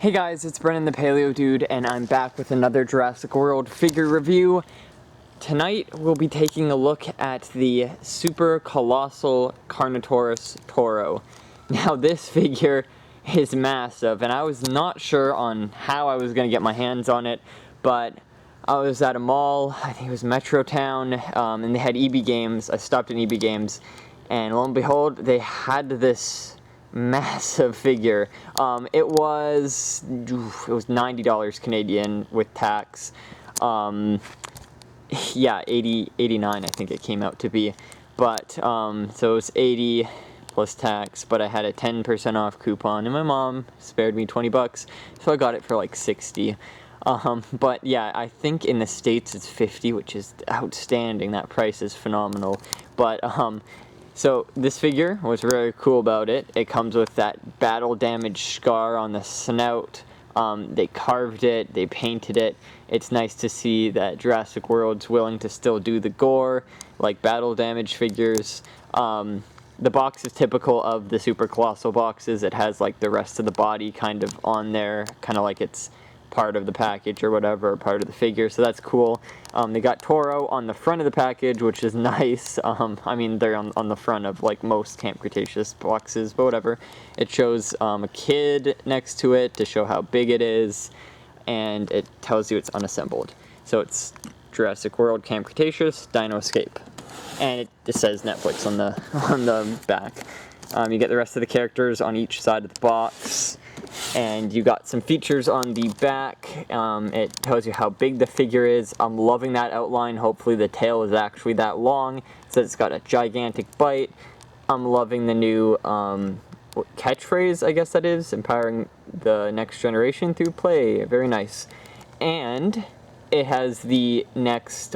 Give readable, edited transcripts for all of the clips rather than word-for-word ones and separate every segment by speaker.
Speaker 1: Hey guys, it's Brennan the Paleo Dude, and I'm back with another Jurassic World figure review. Tonight we'll be taking a look at the super colossal Carnotarus Toro. Now this figure is massive, and I was not sure on how I was going to get my hands on it, but I was at a mall, I think it was Metrotown, and they had EB Games. I stopped at EB Games, and lo and behold, they had this massive figure. It was $90 Canadian with tax. Yeah, 89 I think it came out to be. But so it was 80 plus tax, but I had a 10% off coupon, and my mom spared me 20 bucks, so I got it for like 60. But yeah, I think in the States it's 50, which is outstanding. That price is phenomenal. But so this figure, what's really cool about it, it comes with that battle damage scar on the snout. They carved it, they painted it. It's nice to see that Jurassic World's willing to still do the gore, like battle damage figures. The box is typical of the super colossal boxes. It has like the rest of the body kind of on there, kind of like it's part of the package or whatever, part of the figure, so that's cool. They got Toro on the front of the package, which is nice. I mean, they're on the front of like most Camp Cretaceous boxes, but whatever. It shows a kid next to it to show how big it is, and it tells you it's unassembled. So it's Jurassic World Camp Cretaceous Dino Escape, and it says Netflix on the back. You get the rest of the characters on each side of the box. And you got some features on the back. It tells you how big the figure is. I'm loving that outline. Hopefully the tail is actually that long. It says it's got a gigantic bite. I'm loving the new catchphrase, I guess that is, empowering the next generation through play. Very nice. And it has the next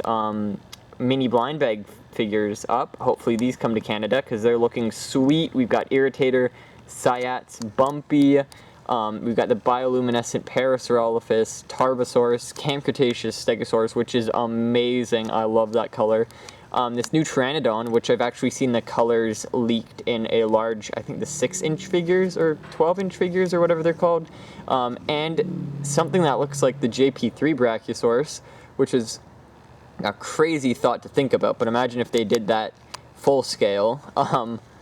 Speaker 1: mini blind bag figures up. Hopefully these come to Canada because they're looking sweet. We've got Irritator, Sayat's Bumpy. We've got the bioluminescent Parasaurolophus, Tarbosaurus, Camp Cretaceous Stegosaurus, which is amazing. I love that color. This new Pteranodon, which I've actually seen the colors leaked in a large, I think the 6-inch figures or 12-inch figures or whatever they're called. And something that looks like the JP3 Brachiosaurus, which is a crazy thought to think about, but imagine if they did that full scale.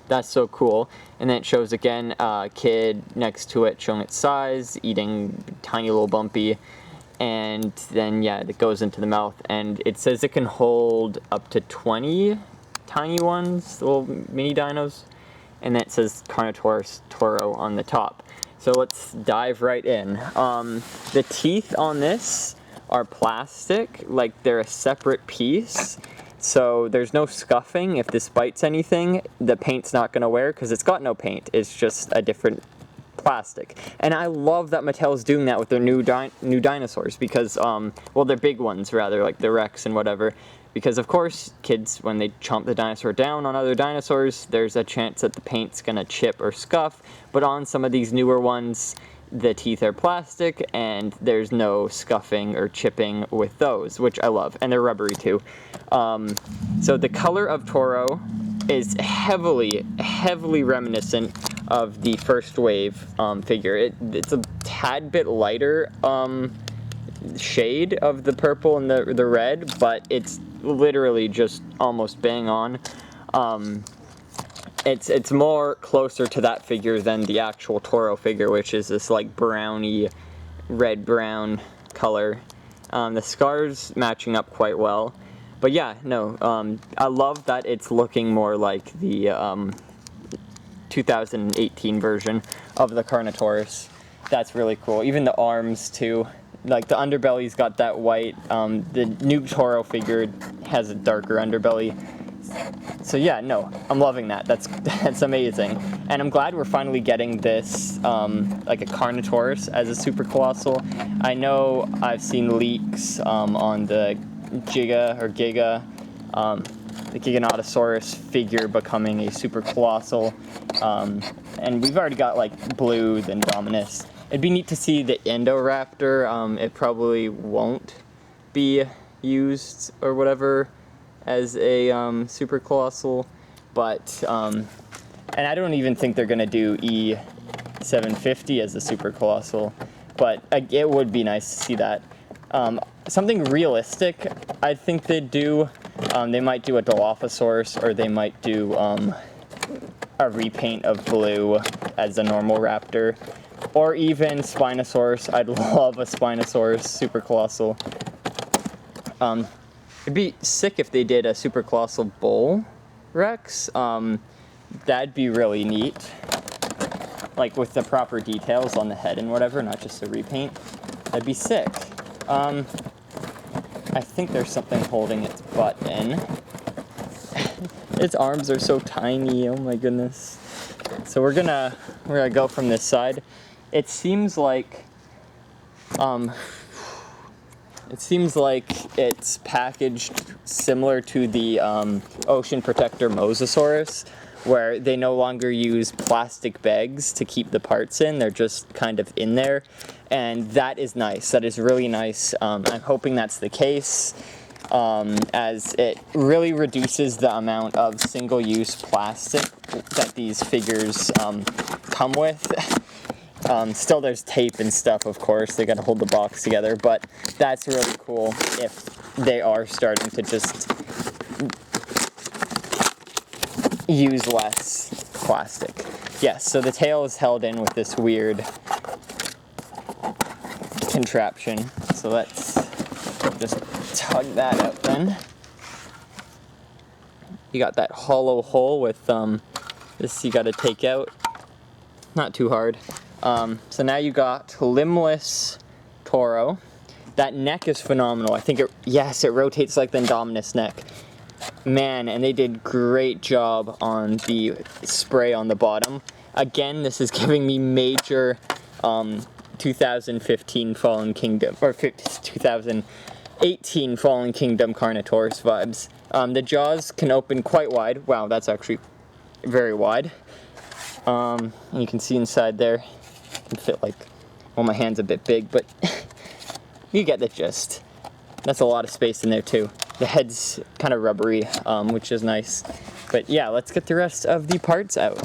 Speaker 1: That's so cool. And then it shows again a kid next to it showing its size, eating tiny little Bumpy, and then yeah, it goes into the mouth, and it says it can hold up to 20 tiny ones, little mini dinos, and then it says Carnotaurus Toro on the top. So let's dive right in. The teeth on this are plastic, like they're a separate piece. So there's no scuffing. If this bites anything, the paint's not going to wear because it's got no paint. It's just a different plastic. And I love that Mattel's doing that with their new dinosaurs because, well, they're big ones rather, like the Rex and whatever. Because of course, kids, when they chomp the dinosaur down on other dinosaurs, there's a chance that the paint's going to chip or scuff. But on some of these newer ones, the teeth are plastic, and there's no scuffing or chipping with those, which I love, and they're rubbery too. So the color of Toro is heavily reminiscent of the first wave figure. It's a tad bit lighter shade of the purple and the red, but it's literally just almost bang on. It's more closer to that figure than the actual Toro figure, which is this like browny, red-brown color. The scars matching up quite well. But yeah, no, I love that it's looking more like the 2018 version of the Carnotaurus. That's really cool. Even the arms too. Like the underbelly's got that white. The new Toro figure has a darker underbelly. So yeah, no, I'm loving that. That's amazing, and I'm glad we're finally getting this like a Carnotaurus as a super colossal. I know I've seen leaks on the Huggggeeee, the Giganotosaurus figure becoming a super colossal, and we've already got like Blue, then Indominus. It'd be neat to see the Indoraptor. It probably won't be used or whatever as a super colossal, but and I don't even think they're gonna do E750 as a super colossal, but it would be nice to see that. Something realistic, I think they'd do. They might do a Dilophosaurus, or they might do a repaint of blue as a normal raptor, or even Spinosaurus. I'd love a Spinosaurus, super colossal. It'd be sick if they did a super colossal bull Rex. That'd be really neat, like with the proper details on the head and whatever, not just a repaint. That'd be sick. I think there's something holding its butt in. Its arms are so tiny, oh my goodness. So we're gonna go from this side. It seems like it's packaged similar to the ocean protector mosasaurus, where they no longer use plastic bags to keep the parts in. They're just kind of in there, and that is nice. That is really nice. I'm hoping that's the case, as it really reduces the amount of single-use plastic that these figures come with. Still, there's tape and stuff, of course. They gotta hold the box together, but that's really cool if they are starting to just use less plastic. Yes, so the tail is held in with this weird contraption. So let's just tug that out then. You got that hollow hole with this you gotta take out. Not too hard. So now you got limbless Toro. That neck is phenomenal. I think it rotates like the indominus neck. Man, and they did great job on the spray on the bottom. Again, this is giving me major 2015 Fallen Kingdom, or 2018 Fallen Kingdom Carnotaurus vibes. The jaws can open quite wide. Wow, that's actually very wide. And you can see inside there, it can fit like, well, my hand's a bit big, but you get the gist. That's a lot of space in there too. The head's kind of rubbery, which is nice. But yeah, let's get the rest of the parts out.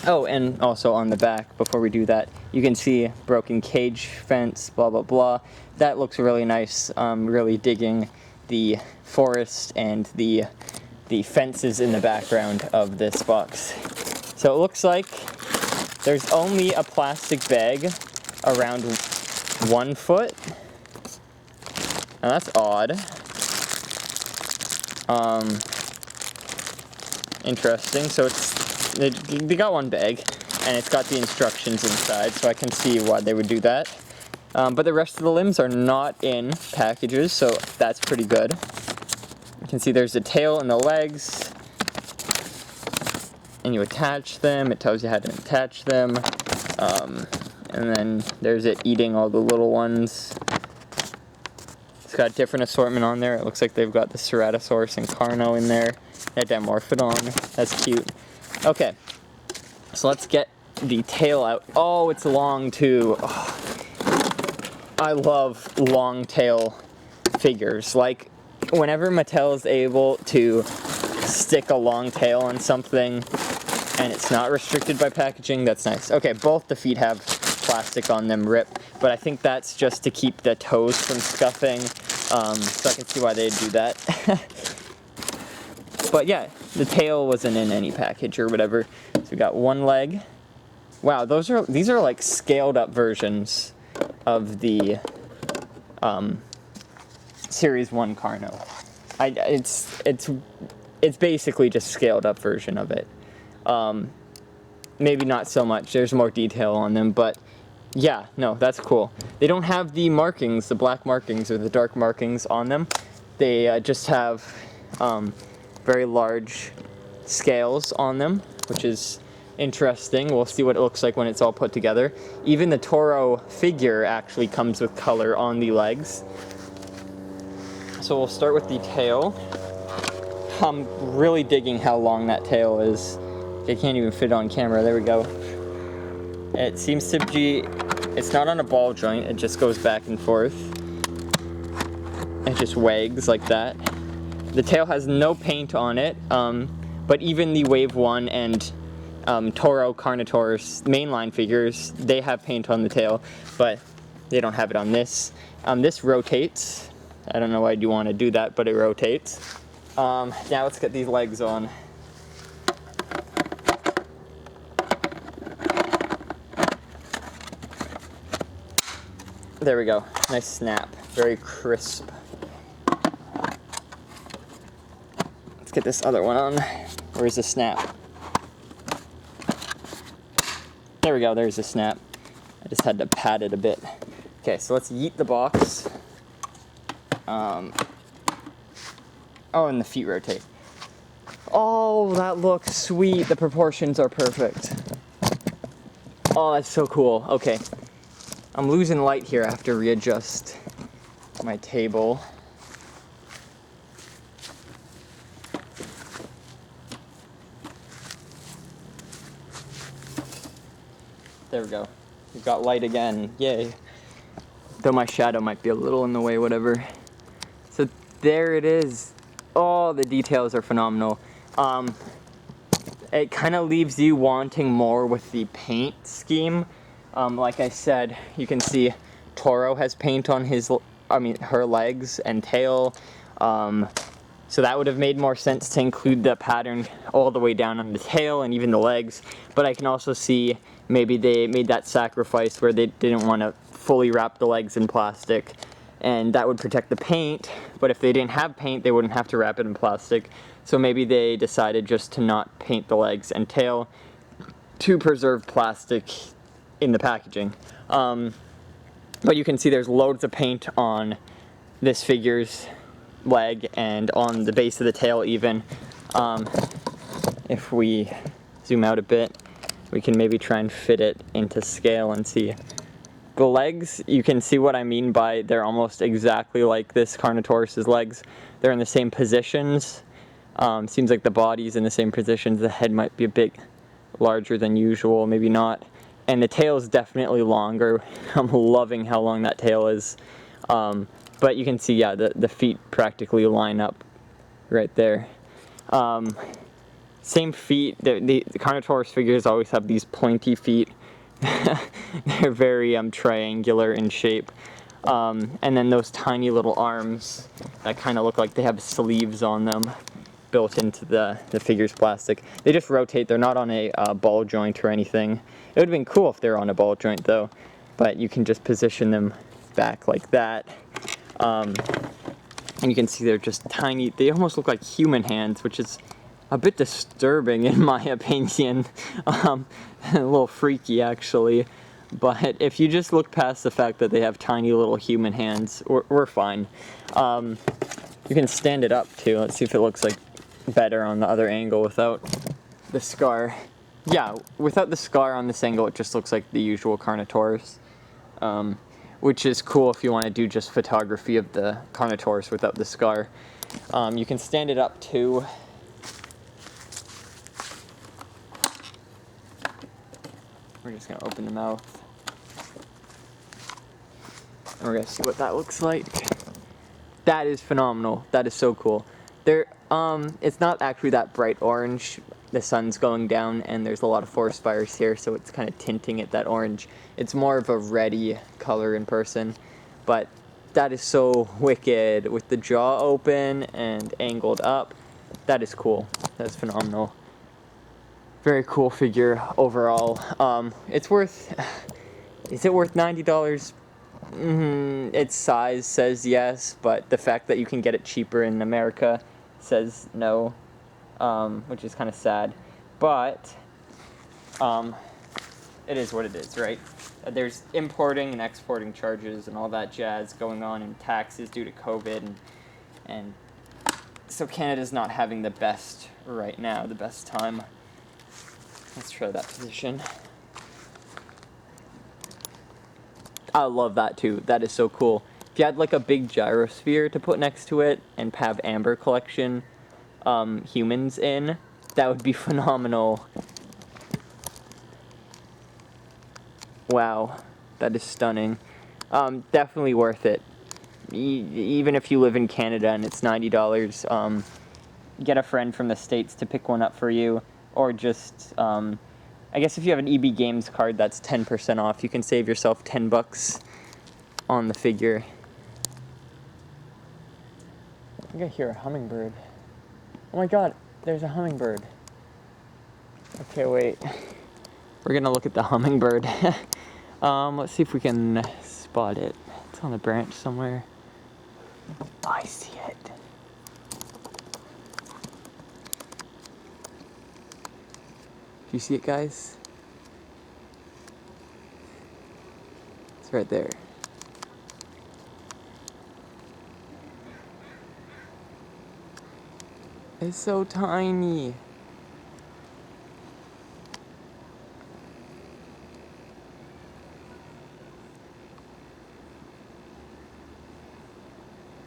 Speaker 1: Oh, and also on the back, before we do that, you can see broken cage fence, blah, blah, blah. That looks really nice. Really digging the forest and the fences in the background of this box. So it looks like there's only a plastic bag around 1 foot. Now that's odd. Interesting. So they got one bag, and it's got the instructions inside, so I can see why they would do that. But the rest of the limbs are not in packages, so that's pretty good. You can see there's the tail and the legs, and you attach them. It tells you how to attach them. And then there's it eating all the little ones. It's got a different assortment on there. It looks like they've got the Ceratosaurus and Carno in there. That Dimorphodon. That's cute. Okay, so let's get the tail out. Oh, it's long too. Oh, I love long tail figures. Like, whenever Mattel is able to stick a long tail on something and it's not restricted by packaging, that's nice. Okay, both the feet have plastic on them, rip, but I think that's just to keep the toes from scuffing, so I can see why they'd do that. But yeah, the tail wasn't in any package or whatever. So we got one leg. Wow, these are like scaled up versions of the Series 1 Carno. It's basically just scaled up version of it. Maybe not so much. There's more detail on them, but yeah, no, that's cool. They don't have the markings, the black markings or the dark markings on them. They just have very large scales on them, which is interesting. We'll see what it looks like when it's all put together. Even the Toro figure actually comes with color on the legs. So we'll start with the tail. I'm really digging how long that tail is. I can't even fit it on camera. There we go. It seems to be, it's not on a ball joint, it just goes back and forth. It just wags like that. The tail has no paint on it, but even the Wave 1 and Toro, Carnotaurus, mainline figures, they have paint on the tail, but they don't have it on this. This rotates. I don't know why you want to do that, but it rotates. Now let's get these legs on. There we go. Nice snap. Very crisp. Let's get this other one on. Where's the snap? There we go. There's the snap. I just had to pat it a bit. Okay, so let's yeet the box. Oh, and the feet rotate. Oh, that looks sweet. The proportions are perfect. Oh, that's so cool. Okay. I'm losing light here. I have to readjust my table. There we go. We've got light again. Yay. Though my shadow might be a little in the way, whatever. So there it is. Oh, the details are phenomenal. It kind of leaves you wanting more with the paint scheme. Like I said, you can see Toro has paint on her legs and tail. So that would have made more sense to include the pattern all the way down on the tail and even the legs. But I can also see maybe they made that sacrifice where they didn't want to fully wrap the legs in plastic, and that would protect the paint. But if they didn't have paint, they wouldn't have to wrap it in plastic. So maybe they decided just to not paint the legs and tail to preserve plastic in the packaging. But you can see there's loads of paint on this figure's leg and on the base of the tail even. If we zoom out a bit, we can maybe try and fit it into scale and see. The legs, you can see what I mean by they're almost exactly like this Carnotaurus's legs. They're in the same positions. Seems like the body's in the same positions. The head might be a bit larger than usual, maybe not. And the tail is definitely longer. I'm loving how long that tail is. But you can see, yeah, the feet practically line up right there. Same feet. The Carnotaurus figures always have these pointy feet. They're very triangular in shape. And then those tiny little arms that kind of look like they have sleeves on them built into the figure's plastic. They just rotate. They're not on a ball joint or anything. It would have been cool if they were on a ball joint though, but you can just position them back like that. And you can see they're just tiny. They almost look like human hands, which is a bit disturbing in my opinion. A little freaky actually. But if you just look past the fact that they have tiny little human hands, we're fine. You can stand it up too. Let's see if it looks like better on the other angle without the scar. Yeah, without the scar on this angle, it just looks like the usual Carnotaurus. Which is cool if you want to do just photography of the Carnotaurus without the scar. You can stand it up too. We're just going to open the mouth. And we're going to see what that looks like. That is phenomenal. That is so cool. It's not actually that bright orange. The sun's going down and there's a lot of forest fires here, so it's kind of tinting it that orange. It's more of a reddy color in person, but that is so wicked with the jaw open and angled up. That is cool. That's phenomenal. Very cool figure overall. It's worth, is it worth $90? Its size says yes, but the fact that you can get it cheaper in America says no, which is kind of sad. But it is what it is, right? There's importing and exporting charges and all that jazz going on, and taxes due to COVID, and so Canada's not having the best right now, the best time. Let's try that position. I love that too. That is so cool. If you had like a big gyrosphere to put next to it and have Amber Collection humans in, that would be phenomenal. Wow, that is stunning. Definitely worth it. Even if you live in Canada and it's $90, get a friend from the States to pick one up for you, or just I guess if you have an EB Games card, that's 10% off. You can save yourself 10 bucks on the figure. I think I hear a hummingbird. Oh my god, there's a hummingbird. Okay, wait. We're gonna look at the hummingbird. Let's see if we can spot it. It's on a branch somewhere. Oh, I see it. Do you see it, guys? It's right there. It's so tiny.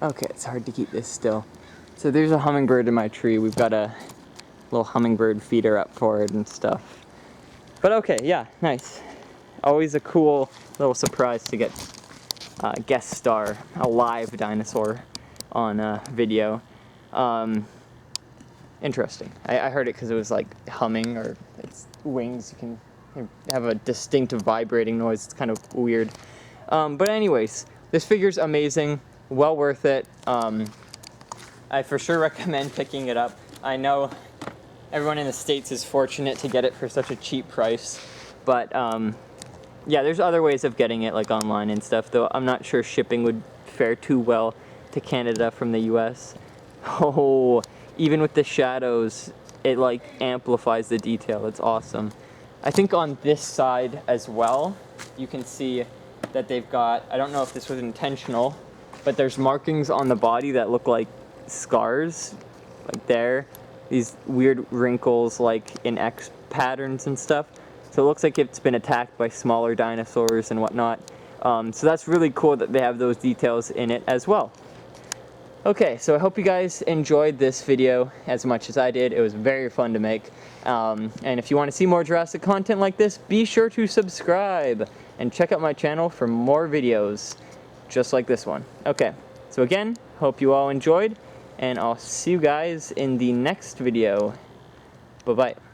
Speaker 1: Okay, it's hard to keep this still. So there's a hummingbird in my tree. We've got a little hummingbird feeder up for it and stuff. But okay, yeah, nice. Always a cool little surprise to get guest star, a live dinosaur on video. Interesting. I heard it because it was like humming, or its wings. You can have a distinct vibrating noise. It's kind of weird. But anyways, this figure's amazing. Well worth it. I for sure recommend picking it up. I know everyone in the States is fortunate to get it for such a cheap price, but yeah, there's other ways of getting it, like online and stuff, though I'm not sure shipping would fare too well to Canada from the US. Oh, even with the shadows, it like amplifies the detail. It's awesome. I think on this side as well, you can see that they've got, I don't know if this was intentional, but there's markings on the body that look like scars, like there. These weird wrinkles like in X patterns and stuff. So it looks like it's been attacked by smaller dinosaurs and whatnot. So that's really cool that they have those details in it as well. Okay, so I hope you guys enjoyed this video as much as I did. It was very fun to make. And if you want to see more Jurassic content like this, be sure to subscribe and check out my channel for more videos just like this one. Okay, so again, hope you all enjoyed, and I'll see you guys in the next video. Bye-bye.